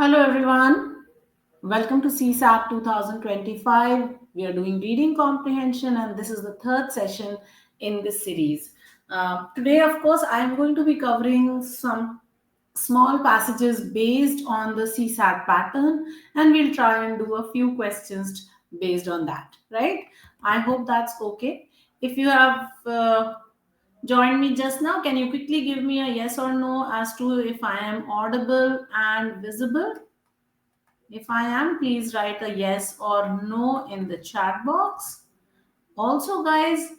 Hello everyone, welcome to CSAT 2025. We are doing reading comprehension and this is the third session in this series. Today, of course, I am going to be covering some small passages based on the CSAT pattern and we'll try and do a few questions based on that, right? I hope that's okay. If you have joined me just now, can you quickly give me a yes or no as to if I am audible and visible? If I am, please write a yes or no in the chat box. Also, guys,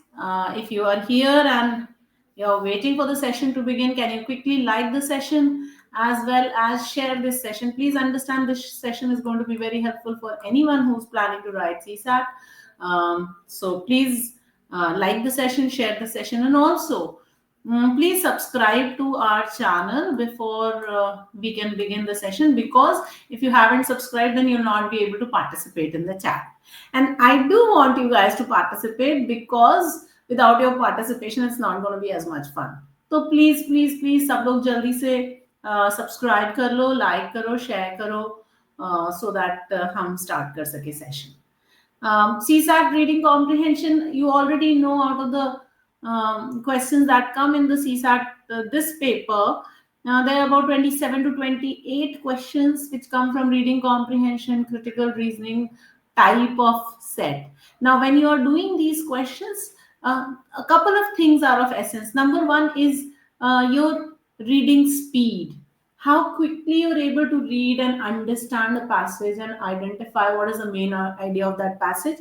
if you are here and you're waiting for the session to begin, can you quickly like the session as well as share this session? Please understand this session is going to be very helpful for anyone who's planning to write CSAT. So please like the session, share the session, and also please subscribe to our channel before we can begin the session, because if you haven't subscribed, then you'll not be able to participate in the chat. And I do want you guys to participate, because without your participation, it's not going to be as much fun. So please, please, please, सब लोग जल्दी से subscribe कर लो, like करो, share करो, so that हम start कर सके session. CSAT reading comprehension, you already know out of the questions that come in the CSAT, this paper, there are about 27 to 28 questions which come from reading comprehension, critical reasoning type of set. Now, when you are doing these questions, a couple of things are of essence. Number one is your reading speed. How quickly you're able to read and understand the passage and identify what is the main idea of that passage.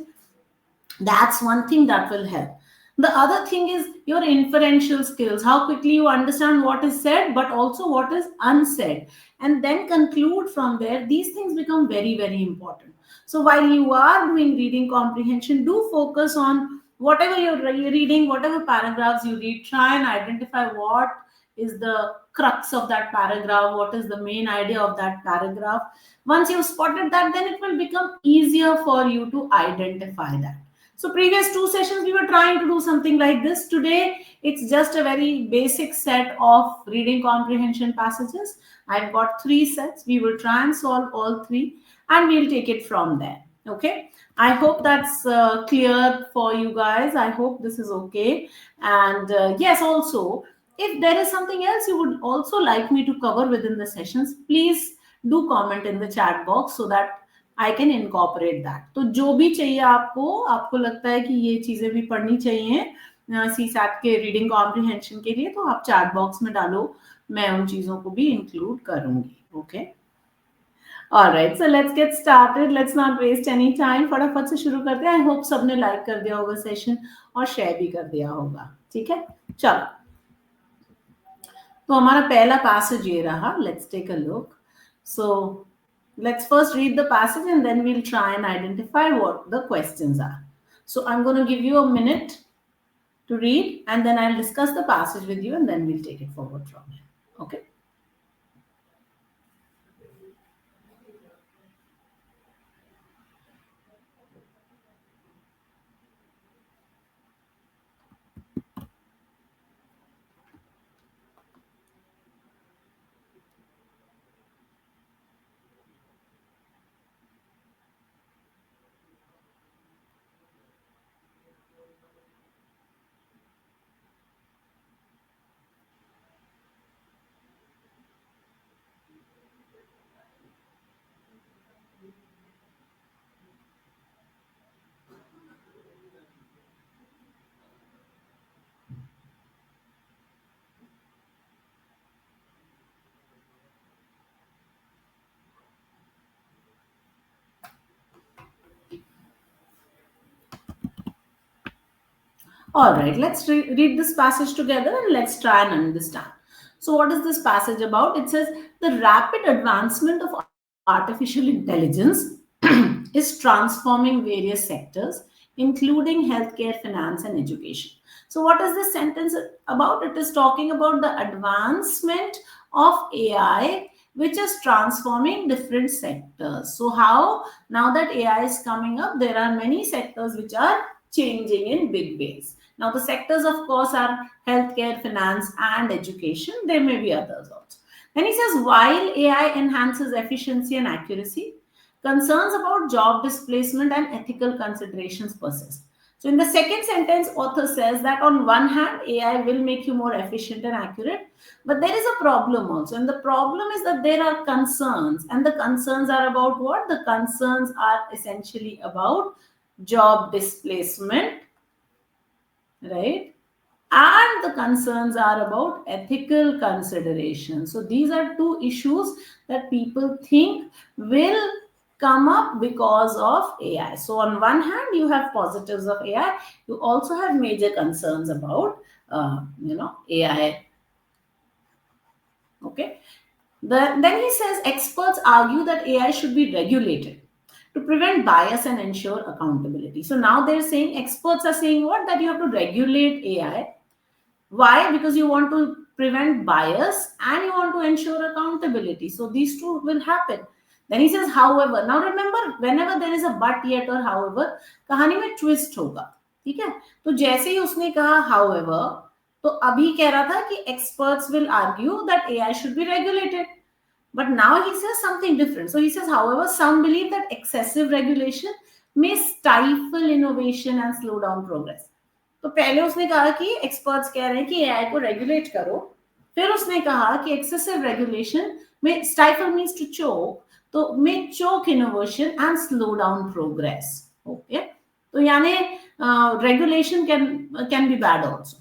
That's one thing that will help. The other thing is your inferential skills, how quickly you understand what is said, but also what is unsaid, and then conclude from there. These things become very, very important. So while you are doing reading comprehension, do focus on whatever you're reading, whatever paragraphs you read, try and identify what is the crux of that paragraph, what is the main idea of that paragraph. Once you've spotted that, then it will become easier for you to identify that. So previous two sessions, we were trying to do something like this. Today, it's just a very basic set of reading comprehension passages. I've got 3 sets. We will try and solve all 3 and we'll take it from there. Okay. I hope that's clear for you guys. I hope this is okay. And yes, also, if there is something else you would also like me to cover within the sessions, please do comment in the chat box so that I can incorporate that. तो जो भी चाहिए आपको लगता है कि ये चीजें भी पढ़नी चाहिए सीसैट के रीडिंग कॉम्प्रिहेंशन के लिए, तो आप चैट बॉक्स में डालो, मैं उन चीजों को भी इंक्लूड करूंगी. Okay, alright, so let's get started. Let's not waste any time. फटाफट से शुरू करते हैं. आई होप सबने लाइक कर दिया होगा सेशन और शेयर भी कर दिया होगा. ठीक है, चलो. तो हमारा पहला पैसेज ये रहा. Let's take a look. So let's first read the passage and then we'll try and identify what the questions are. So I'm going to give you a minute to read and then I'll discuss the passage with you and then we'll take it forward from here. Okay. All right, let's read this passage together and let's try and understand. So what is this passage about? It says the rapid advancement of artificial intelligence is transforming various sectors, including healthcare, finance, and education. So what is this sentence about? It is talking about the advancement of AI, which is transforming different sectors. So how, now that AI is coming up, there are many sectors which are changing in big ways. Now, the sectors, of course, are healthcare, finance, and education. There may be others also. Then he says, while AI enhances efficiency and accuracy, concerns about job displacement and ethical considerations persist. So, in the second sentence, author says that on one hand, AI will make you more efficient and accurate, but there is a problem also. And the problem is that there are concerns, and the concerns are about what? The concerns are essentially about job displacement, right? And the concerns are about ethical considerations. So these are two issues that people think will come up because of AI. So on one hand, you have positives of AI. You also have major concerns about, AI. Okay. Then he says experts argue that AI should be regulated to prevent bias and ensure accountability. So now they're saying, experts are saying what? That you have to regulate AI. Why? Because you want to prevent bias and you want to ensure accountability. So these two will happen. Then he says, however, now remember, whenever there is a but yet or however, कहानी में twist होगा, ठीक है? तो जैसे ही उसने कहा however, तो अभी कह रहा था कि experts will argue that AI should be regulated. But now he says something different. So he says, however, some believe that excessive regulation may stifle innovation and slow down progress. तो पहले उसने कहा कि एक्सपर्ट्स कह रहे हैं कि AI को रेगुलेट करो, फिर उसने कहा कि एक्सेसिव रेगुलेशन में स्टाइफल मींस टू चोक, तो में choke innovation and slow down progress. Okay, तो यानी regulation can be bad also.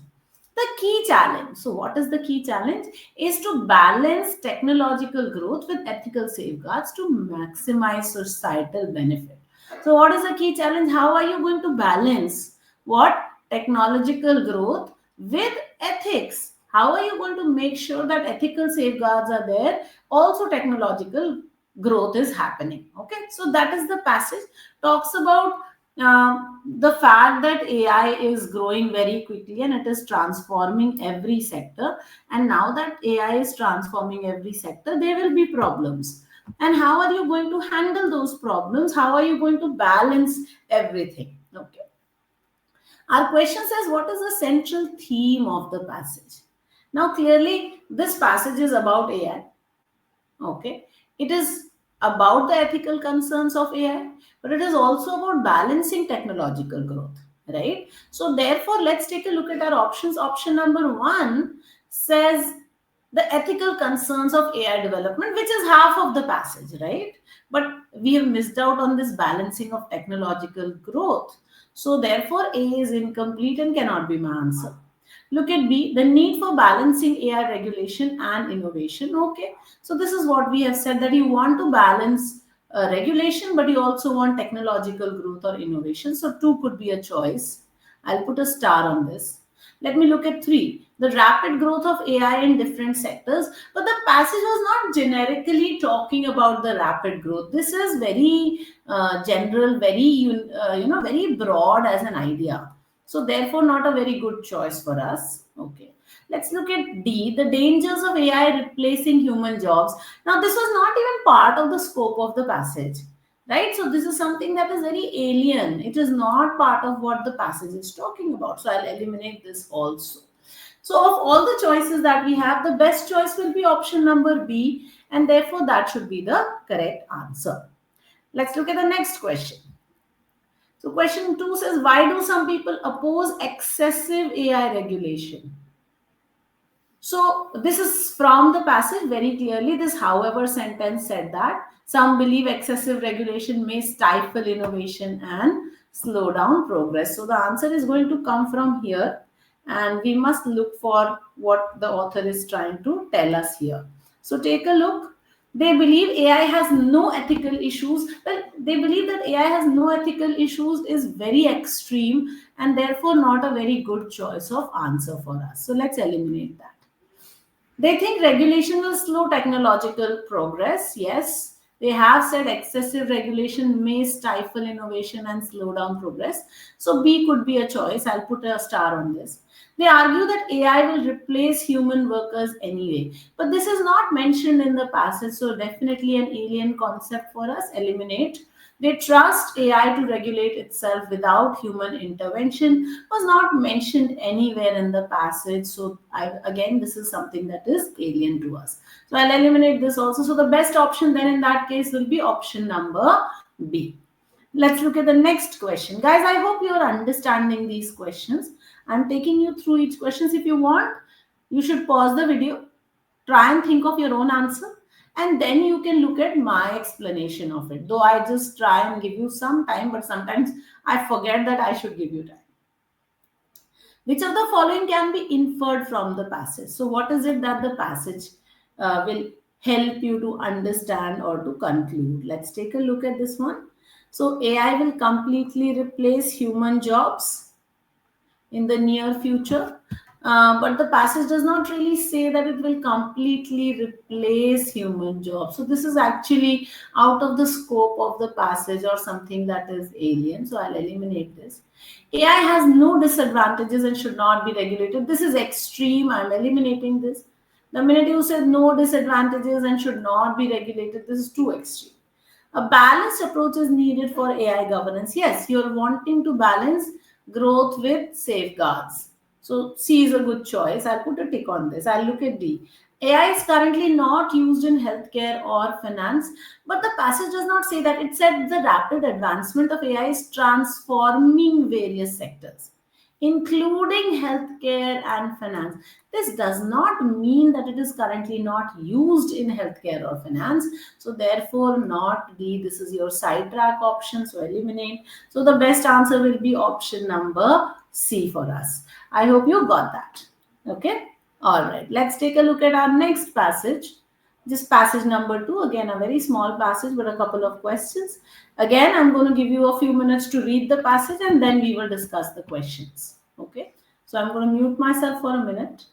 The key challenge, so what is the key challenge, is to balance technological growth with ethical safeguards to maximize societal benefit. So what is the key challenge? How are you going to balance what? Technological growth with ethics. How are you going to make sure that ethical safeguards are there? Also technological growth is happening. Okay, so that is the passage. Talks about the fact that AI is growing very quickly and it is transforming every sector. And now that AI is transforming every sector, there will be problems. And how are you going to handle those problems? How are you going to balance everything? Okay. Our question says, what is the central theme of the passage? Now, clearly, this passage is about AI. Okay. It is about the ethical concerns of AI, but it is also about balancing technological growth, right? So, therefore, let's take a look at our options. Option number 1 says the ethical concerns of AI development, which is half of the passage, right? But we have missed out on this balancing of technological growth. So, therefore, A is incomplete and cannot be my answer. Look at B, the need for balancing AI regulation and innovation. Okay, so this is what we have said, that you want to balance regulation, but you also want technological growth or innovation. So 2 could be a choice. I'll put a star on this. Let me look at 3, the rapid growth of AI in different sectors. But the passage was not generically talking about the rapid growth. This is very general, very very broad as an idea. So therefore, not a very good choice for us. Okay. Let's look at D, the dangers of AI replacing human jobs. Now, this was not even part of the scope of the passage, right? So this is something that is very alien. It is not part of what the passage is talking about. So I'll eliminate this also. So of all the choices that we have, the best choice will be option number B, and therefore that should be the correct answer. Let's look at the next question. So question 2 says, why do some people oppose excessive AI regulation? So this is from the passage very clearly. This however sentence said that some believe excessive regulation may stifle innovation and slow down progress. So the answer is going to come from here, and we must look for what the author is trying to tell us here. So take a look. They believe AI has no ethical issues. Well, they believe that AI has no ethical issues is very extreme and therefore not a very good choice of answer for us. So let's eliminate that. They think regulation will slow technological progress. Yes, they have said excessive regulation may stifle innovation and slow down progress. So B could be a choice. I'll put a star on this. They argue that AI will replace human workers anyway. But this is not mentioned in the passage, so definitely an alien concept for us. Eliminate. They trust AI to regulate itself without human intervention was not mentioned anywhere in the passage. So again, this is something that is alien to us. So I'll eliminate this also. So the best option then in that case will be option number B. Let's look at the next question. Guys, I hope you are understanding these questions. I'm taking you through each questions. If you want, you should pause the video, try and think of your own answer, and then you can look at my explanation of it. Though I just try and give you some time, but sometimes I forget that I should give you time. Which of the following can be inferred from the passage? So what is it that the passage will help you to understand or to conclude? Let's take a look at this one. So AI will completely replace human jobs in the near future. But the passage does not really say that it will completely replace human jobs. So this is actually out of the scope of the passage or something that is alien. So I'll eliminate this. AI has no disadvantages and should not be regulated. This is extreme. I'm eliminating this. The minute you said no disadvantages and should not be regulated, this is too extreme. A balanced approach is needed for AI governance. Yes, you're wanting to balance growth with safeguards. So C is a good choice. I'll put a tick on this. I'll look at D. AI is currently not used in healthcare or finance, but the passage does not say that. It said the rapid advancement of AI is transforming various sectors, including healthcare and finance. This does not mean that it is currently not used in healthcare or finance. So therefore, not D. This is your sidetrack option. So eliminate. So the best answer will be option number C for us. I hope you got that. Okay. All right. Let's take a look at our next passage. This passage number 2, again, a very small passage, but a couple of questions. Again, I'm going to give you a few minutes to read the passage and then we will discuss the questions. Okay. So I'm going to mute myself for a minute.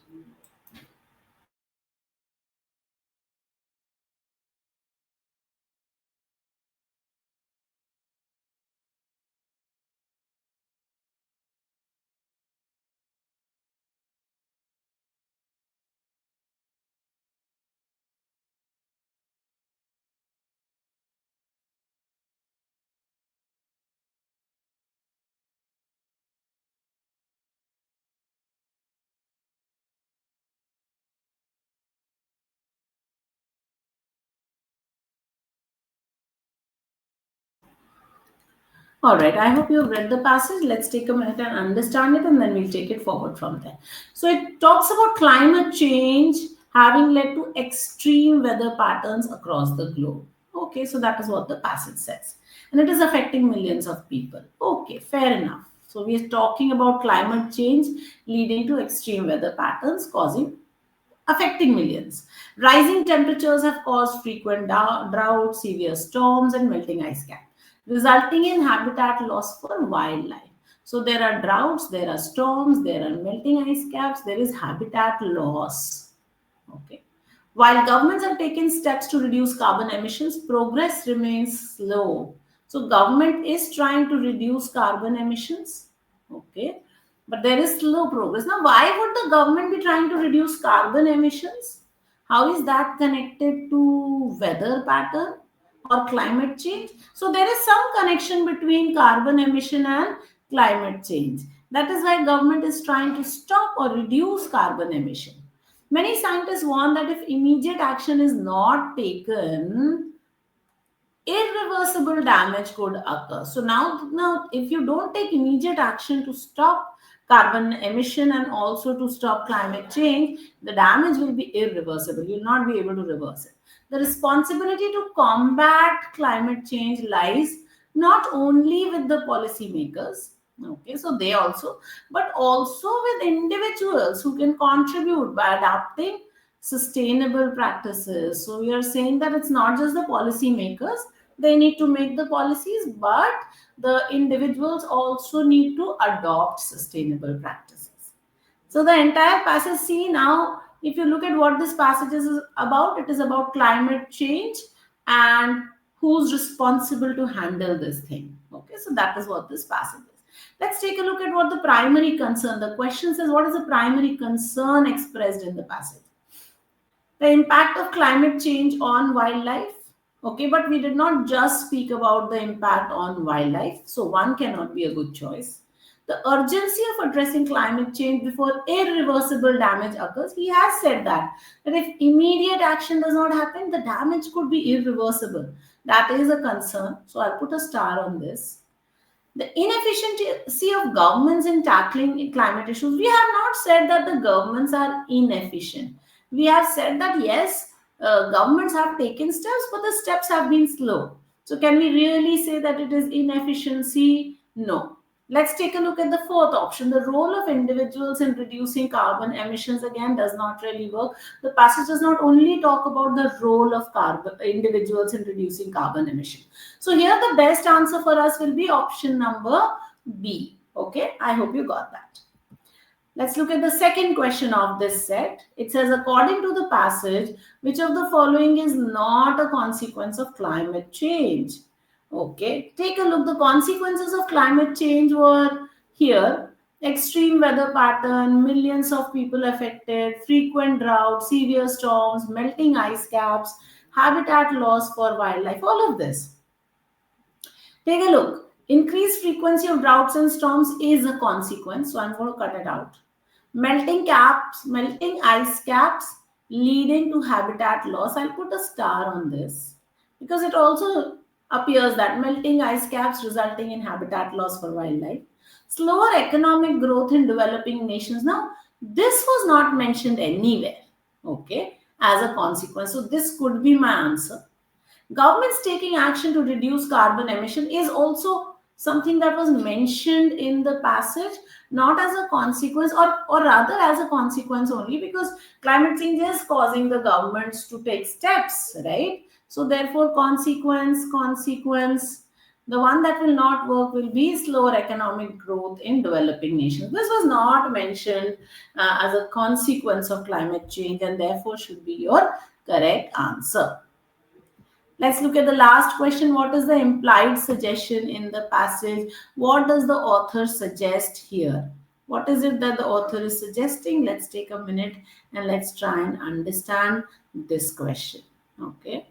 All right, I hope you've read the passage. Let's take a minute and understand it, and then we'll take it forward from there. So, it talks about climate change having led to extreme weather patterns across the globe. Okay, so that is what the passage says. And it is affecting millions of people. Okay, fair enough. So, we are talking about climate change leading to extreme weather patterns affecting millions. Rising temperatures have caused frequent droughts, severe storms, and melting ice caps, resulting in habitat loss for wildlife. So there are droughts, there are storms, there are melting ice caps, there is habitat loss. Okay. While governments have taken steps to reduce carbon emissions, progress remains slow. So government is trying to reduce carbon emissions. Okay. But there is slow progress. Now, why would the government be trying to reduce carbon emissions? How is that connected to weather pattern or climate change? So there is some connection between carbon emission and climate change. That is why government is trying to stop or reduce carbon emission. Many scientists warn that if immediate action is not taken, irreversible damage could occur. So now if you don't take immediate action to stop carbon emission and also to stop climate change, the damage will be irreversible. You'll not be able to reverse it. The responsibility to combat climate change lies not only with the policymakers, okay, so they also, but also with individuals who can contribute by adapting sustainable practices. So we are saying that it's not just the policymakers, they need to make the policies, but the individuals also need to adopt sustainable practices. So the entire passage, see now, if you look at what this passage is about, it is about climate change and who's responsible to handle this thing. Okay, so that is what this passage is. Let's take a look at what the primary concern. The question says, what is the primary concern expressed in the passage? The impact of climate change on wildlife. Okay, but we did not just speak about the impact on wildlife, so one cannot be a good choice. The urgency of addressing climate change before irreversible damage occurs, he has said that if immediate action does not happen, the damage could be irreversible. That is a concern. So I'll put a star on this. The inefficiency of governments in tackling climate issues. We have not said that the governments are inefficient. We have said that yes, governments have taken steps, but the steps have been slow. So, can we really say that it is inefficiency? No. Let's take a look at the fourth option. The role of individuals in reducing carbon emissions again does not really work. The passage does not only talk about the role of carbon individuals in reducing carbon emissions. So here the best answer for us will be option number B. Okay, I hope you got that. Let's look at the second question of this set. It says, according to the passage, which of the following is not a consequence of climate change? Okay, take a look. The consequences of climate change were here: extreme weather pattern, millions of people affected, frequent drought, severe storms, melting ice caps, habitat loss for wildlife, all of this. Take a look. Increased frequency of droughts and storms is a consequence, so I'm going to cut it out. Melting ice caps leading to habitat loss. I'll put a star on this because it also appears that melting ice caps resulting in habitat loss for wildlife. Slower economic growth in developing nations. Now, this was not mentioned anywhere, okay, as a consequence. So, this could be my answer. Governments taking action to reduce carbon emission is also something that was mentioned in the passage, not as a consequence, or rather as a consequence only, because climate change is causing the governments to take steps, right? So therefore, consequence, the one that will not work will be slower economic growth in developing nations. This was not mentioned as a consequence of climate change, and therefore should be your correct answer. Let's look at the last question. What is the implied suggestion in the passage? What does the author suggest here? What is it that the author is suggesting? Let's take a minute and let's try and understand this question. Okay.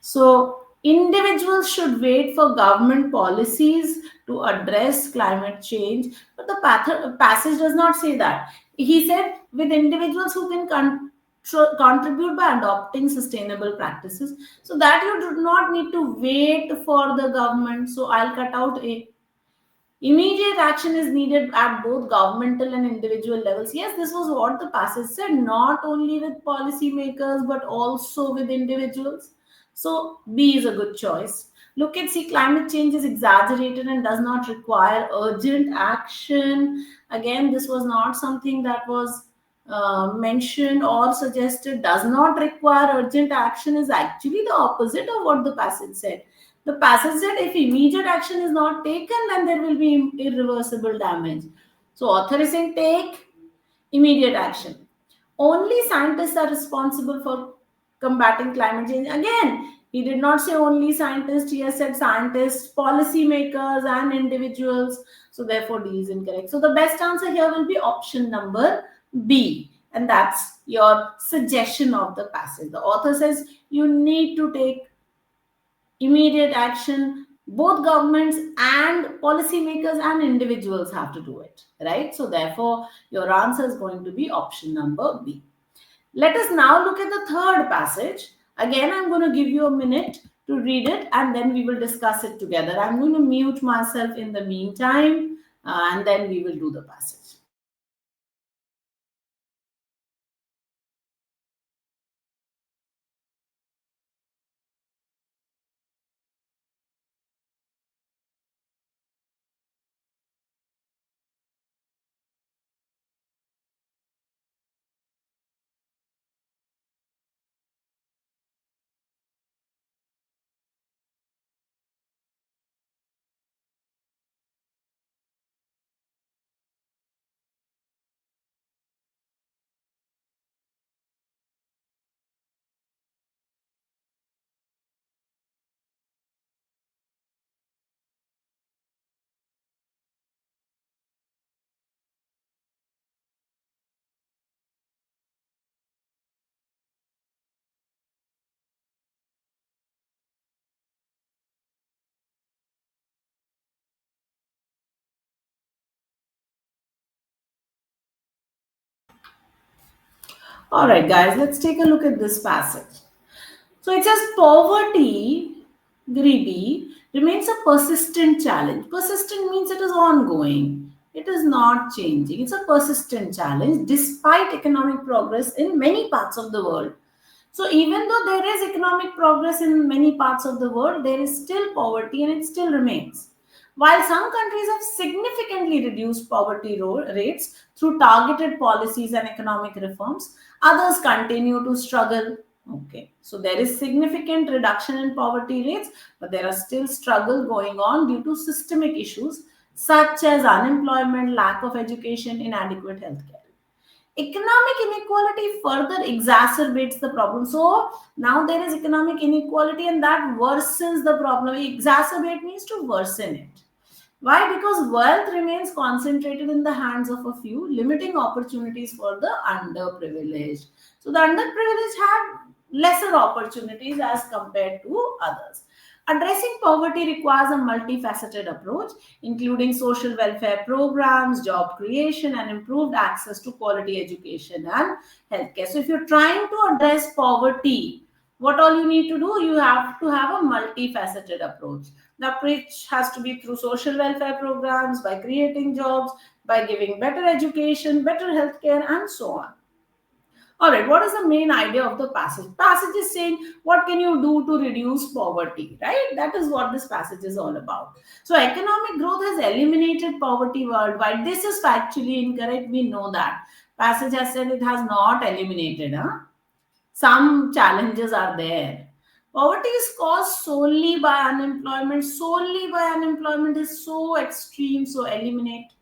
So, individuals should wait for government policies to address climate change, but the passage does not say that. He said, with individuals who can contribute by adopting sustainable practices, so that you do not need to wait for the government. So I'll cut out a. Immediate action is needed at both governmental and individual levels. Yes, this was what the passage said, not only with policymakers but also with individuals. So B is a good choice. Look at, see, climate change is exaggerated and does not require urgent action. Again, this was not something that was mentioned or suggested. Does not require urgent action is actually the opposite of what the passage said. The passage said if immediate action is not taken, then there will be irreversible damage. So author is saying take immediate action. Only scientists are responsible for combating climate change. Again, he did not say only scientists, he has said scientists, policymakers, and individuals. So therefore, D is incorrect. So the best answer here will be option number B. And that's your suggestion of the passage. The author says you need to take immediate action. Both governments and policymakers and individuals have to do it, right? So therefore your answer is going to be option number B. Let us now look at the third passage. Again, I'm going to give you a minute to read it and then we will discuss it together. I'm going to mute myself in the meantime and then we will do the passage. All right, guys, let's take a look at this passage. So it says poverty, greedy, remains a persistent challenge. Persistent means it is ongoing. It is not changing. It's a persistent challenge despite economic progress in many parts of the world. So even though there is economic progress in many parts of the world, there is still poverty and it still remains. While some countries have significantly reduced poverty rates through targeted policies and economic reforms, others continue to struggle. Okay, so there is significant reduction in poverty rates, but there are still struggle going on due to systemic issues such as unemployment, lack of education, inadequate healthcare. Economic inequality further exacerbates the problem. So now there is economic inequality and that worsens the problem. Exacerbate means to worsen it. Why? Because wealth remains concentrated in the hands of a few, limiting opportunities for the underprivileged. So the underprivileged have lesser opportunities as compared to others. Addressing poverty requires a multifaceted approach, including social welfare programs, job creation, and improved access to quality education and healthcare. So if you're trying to address poverty, what all you need to do, you have to have a multifaceted approach. The approach has to be through social welfare programs, by creating jobs, by giving better education, better healthcare, and so on. All right, what is the main idea of the passage? Passage is saying what can you do to reduce poverty, right? That is what this passage is all about. So economic growth has eliminated poverty worldwide. This is factually incorrect. We know that. Passage has said it has not eliminated. Some challenges are there. Poverty is caused solely by unemployment. Solely by unemployment is so extreme, so eliminate.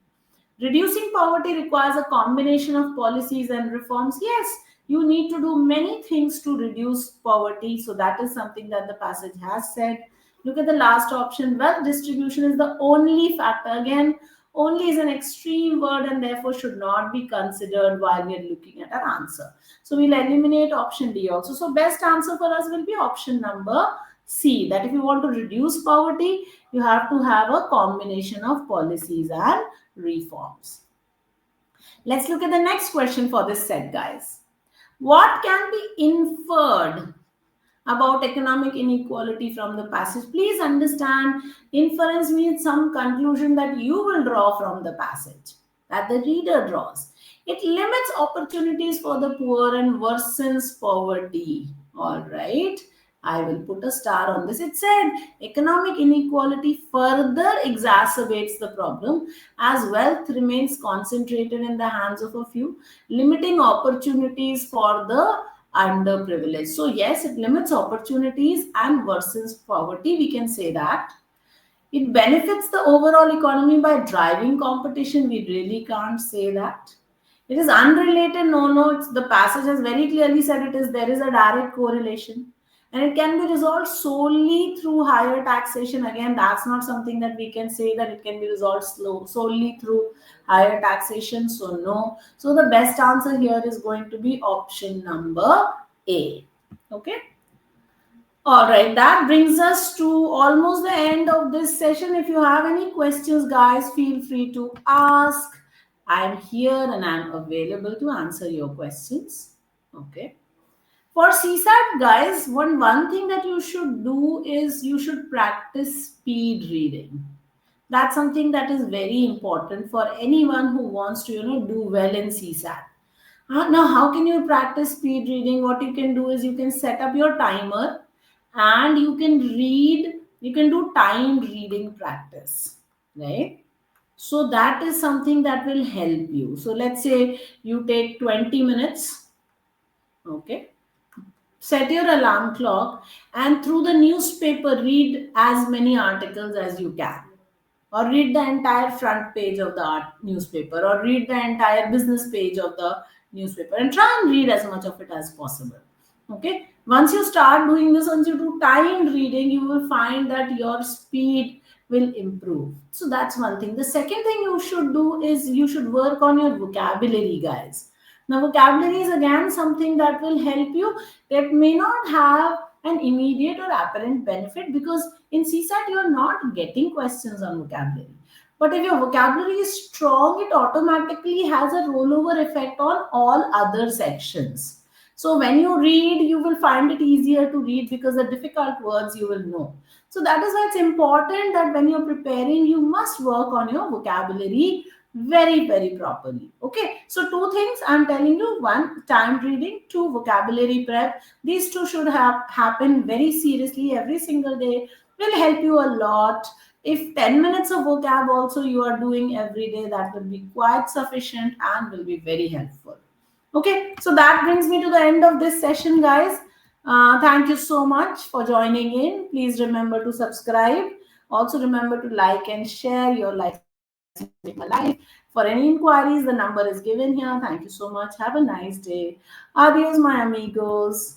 Reducing poverty requires a combination of policies and reforms. Yes, you need to do many things to reduce poverty. So that is something that the passage has said. Look at the last option. Wealth distribution is the only factor. Again, only is an extreme word and therefore should not be considered while we are looking at our answer. So we'll eliminate option D also. So best answer for us will be option number C. That if you want to reduce poverty, you have to have a combination of policies and reforms. Let's look at the next question for this set, guys. What can be inferred about economic inequality from the passage? Please understand, inference means some conclusion that you will draw from the passage, that the reader draws. It limits opportunities for the poor and worsens poverty. All right. I will put a star on this. It said economic inequality further exacerbates the problem as wealth remains concentrated in the hands of a few, limiting opportunities for the underprivileged. So yes, it limits opportunities and worsens poverty. We can say that. It benefits the overall economy by driving competition. We really can't say that. It is unrelated. No. The passage has very clearly said it is. There is a direct correlation, and it can be resolved solely through higher taxation. Again, that's not something that we can say that it can be resolved solely through higher taxation. So no. So the best answer here is going to be option number A. Okay. All right, that brings us to almost the end of this session. If you have any questions, guys, feel free to ask. I'm here and I'm available to answer your questions. Okay. For CSAT, guys, one thing that you should do is you should practice speed reading. That's something that is very important for anyone who wants to, do well in CSAT. Now, how can you practice speed reading? What you can do is you can set up your timer and you can do timed reading practice, right? So that is something that will help you. So let's say you take 20 minutes, okay? Set your alarm clock and through the newspaper read as many articles as you can, or read the entire front page of the newspaper, or read the entire business page of the newspaper, and try and read as much of it as possible. Okay, once you start doing this, once you do timed reading, you will find that your speed will improve. So that's one thing. The second thing you should do is you should work on your vocabulary, guys. Now vocabulary is again something that will help you. It may not have an immediate or apparent benefit because in CSAT you are not getting questions on vocabulary. But if your vocabulary is strong, it automatically has a rollover effect on all other sections. So when you read, you will find it easier to read because the difficult words you will know. So that is why it's important that when you're preparing, you must work on your vocabulary very, very properly. Okay. So two things I'm telling you: one, timed reading; two, vocabulary prep. These two should have happen very seriously every single day. Will help you a lot. If 10 minutes of vocab also you are doing every day, that will be quite sufficient and will be very helpful. Okay, so that brings me to the end of this session, guys. Thank you so much for joining in. Please remember to subscribe. Also, remember to like and share. Your likes make my life. For any inquiries, the number is given here. Thank you so much. Have a nice day. Adios, my amigos.